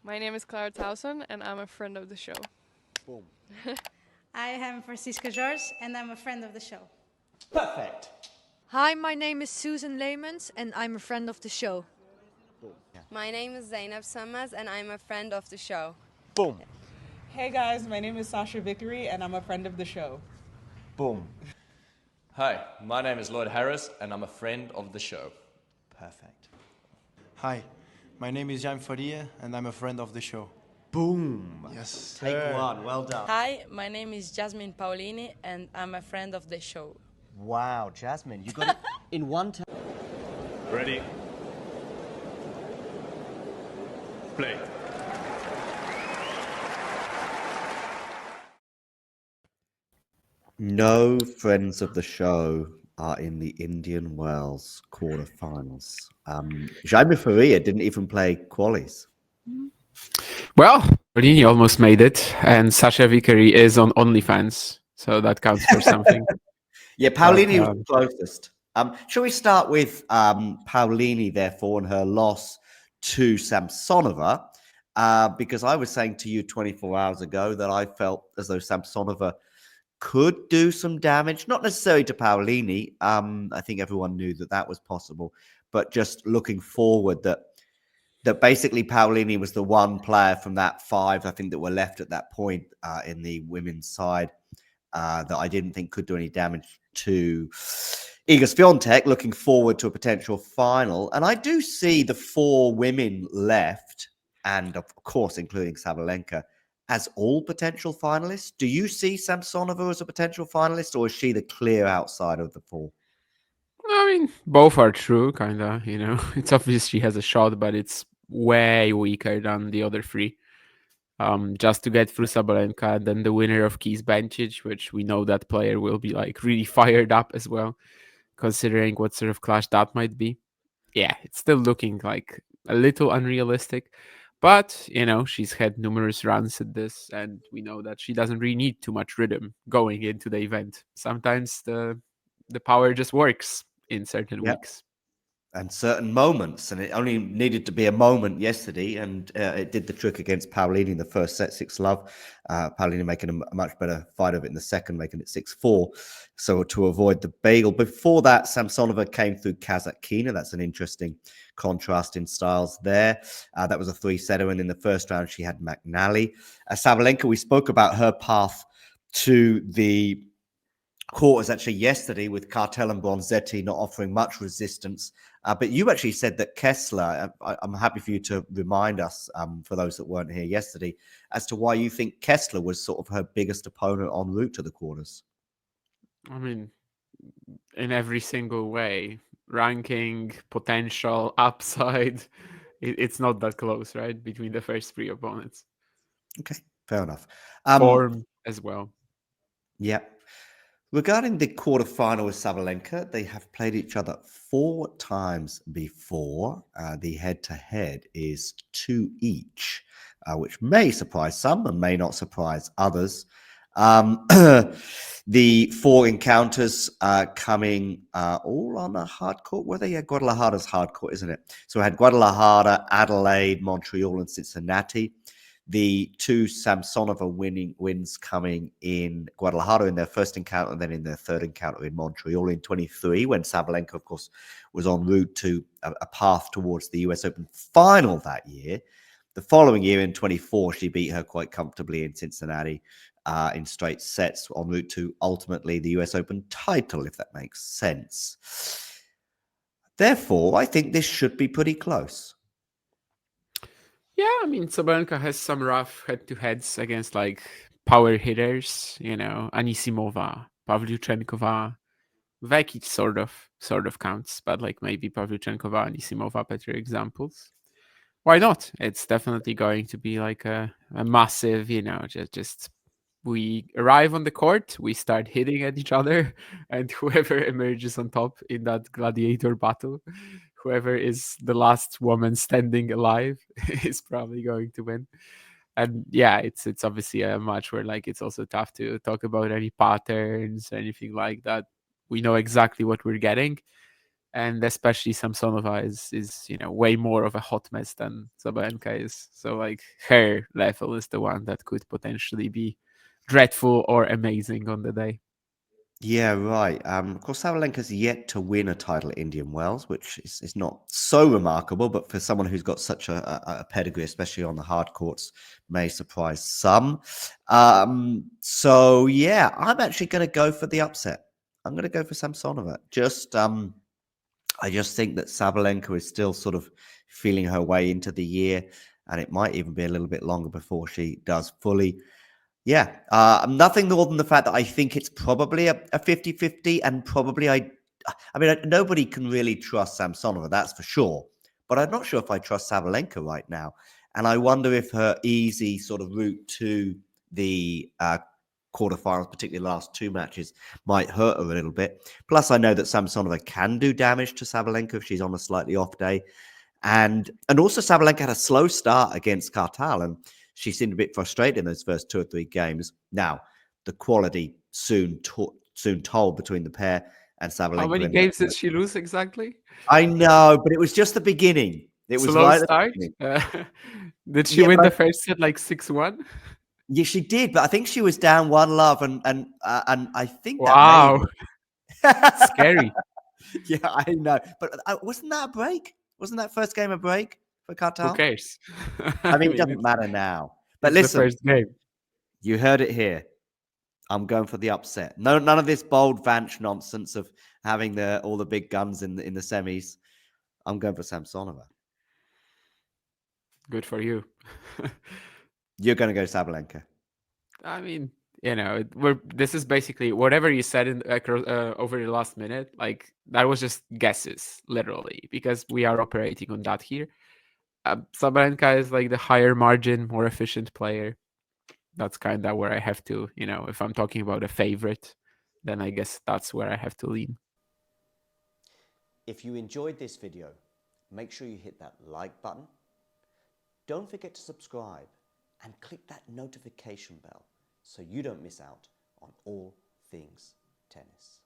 My name is Clara Towson, and I'm a friend of the show. Boom. I am Francisca George, and I'm a friend of the show. Perfect. Hi, my name is Susan Leemans and I'm a friend of the show. Boom. Yeah. My name is Zainab Sammaz and I'm a friend of the show. Boom. Hey guys, my name is Sasha Vickery and I'm a friend of the show. Boom. Hi, my name is Lloyd Harris and I'm a friend of the show. Perfect. Hi, my name is Jan Faria and I'm a friend of the show. Boom. Yes. Take one. Well done. Hi, my name is Jasmine Paulini and I'm a friend of the show. Wow, Jasmine, you got it in one time. Ready? Play. No friends of the show are in the Indian Wells quarterfinals. Jaime Faria didn't even play qualies. Well, Paulini almost made it, and Sasha Vickery is on OnlyFans, so that counts for something. Yeah, Paulini was the closest. Shall we start with Paulini, therefore, and her loss to Samsonova? Because I was saying to you 24 hours ago that I felt as though Samsonova could do some damage, not necessarily to Paulini. I think everyone knew that that was possible, but just looking forward that basically Paulini was the one player from that five, I think, that were left at that point in the women's side that I didn't think could do any damage to Iga Swiatek, looking forward to a potential final. And I do see the four women left, and of course, including Sabalenka, as all potential finalists. Do you see Samsonova as a potential finalist, or is she the clear outside of the four? I mean, both are true, kind of, It's obvious she has a shot, but it's way weaker than the other three. Just to get through Sabalenka, and then the winner of Keys Bencic, which we know that player will be like really fired up as well, considering what sort of clash that might be. Yeah, it's still looking like a little unrealistic, but she's had numerous runs at this, and we know that she doesn't really need too much rhythm going into the event. Sometimes the power just works in certain weeks. And certain moments, and it only needed to be a moment yesterday, and it did the trick against Paulini in the first set, 6-love. Paulini making a much better fight of it in the second, making it 6-4. So to avoid the bagel. Before that, Samsonova came through Kazatkina. That's an interesting contrast in styles there. That was a 3-setter, and in the first round, she had McNally. Sabalenka, we spoke about her path to the quarters actually yesterday with Cartel and Bronzetti not offering much resistance. But you actually said that Kessler, I'm happy for you to remind us, for those that weren't here yesterday, as to why you think Kessler was sort of her biggest opponent en route to the quarters. I mean, in every single way, ranking, potential, upside, it's not that close, right? Between the first three opponents. Okay, fair enough. Form as well. Yeah. Regarding the quarterfinal with Sabalenka, they have played each other 4 times before. The head-to-head is 2 each, which may surprise some and may not surprise others. The 4 encounters coming all on a hard court. Were they? Yeah, Guadalajara's hard court, isn't it? So we had Guadalajara, Adelaide, Montreal, and Cincinnati. The 2 Samsonova wins coming in Guadalajara in their first encounter, and then in their third encounter in Montreal in 23, when Sabalenka, of course, was en route to a path towards the US Open final that year. The following year in 24, she beat her quite comfortably in Cincinnati in straight sets, en route to ultimately the US Open title, if that makes sense. Therefore, I think this should be pretty close. Yeah, I mean, Sabalenka has some rough head-to-heads against like power hitters, Anisimova, Pavlyuchenkova, Vekic sort of counts, but like maybe Pavlyuchenkova, Anisimova, better examples. Why not? It's definitely going to be like a massive, just we arrive on the court, we start hitting at each other, and whoever emerges on top in that gladiator battle, whoever is the last woman standing alive is probably going to win. And yeah, it's obviously a match where like it's also tough to talk about any patterns or anything like that. We know exactly what we're getting. and especially Samsonova is way more of a hot mess than Sabalenka is. So like her level is the one that could potentially be dreadful or amazing on the day. Yeah, right. Of course, Sabalenka's yet to win a title at Indian Wells, which is not so remarkable, but for someone who's got such a pedigree, especially on the hard courts, may surprise some. So, yeah, I'm actually going to go for the upset. I'm going to go for Samsonova. I just think that Sabalenka is still sort of feeling her way into the year, and it might even be a little bit longer before she does fully. Yeah, nothing more than the fact that I think it's probably a 50-50, and probably I mean, nobody can really trust Samsonova, that's for sure. But I'm not sure if I trust Sabalenka right now. And I wonder if her easy sort of route to the quarterfinals, particularly the last two matches, might hurt her a little bit. Plus, I know that Samsonova can do damage to Sabalenka if she's on a slightly off day. And also Sabalenka had a slow start against Kartal, and she seemed a bit frustrated in those first 2 or 3 games. Now, the quality soon told between the pair, and Sabalenka. How many games did she lose exactly? I know, but it was just the beginning. It was slow right start. at the beginning. Did she win the first set like 6-1? Yeah, she did, but I think she was down 1-love, and I think wow, that may... scary. Yeah, I know, but wasn't that a break? Wasn't that first game a break for Kartal? Who cares? I mean, it doesn't matter now. But it's listen, the first game. You heard it here. I'm going for the upset. No, none of this bold Vanch nonsense of having all the big guns in the semis. I'm going for Samsonova. Good for you. You're going to go Sabalenka. I mean, this is basically whatever you said over the last minute. Like that was just guesses, literally, because we are operating on that here. Sabalenka is like the higher margin, more efficient player. That's kind of where I have to, if I'm talking about a favorite, then I guess that's where I have to lean. If you enjoyed this video, make sure you hit that like button. Don't forget to subscribe and click that notification bell so you don't miss out on all things tennis.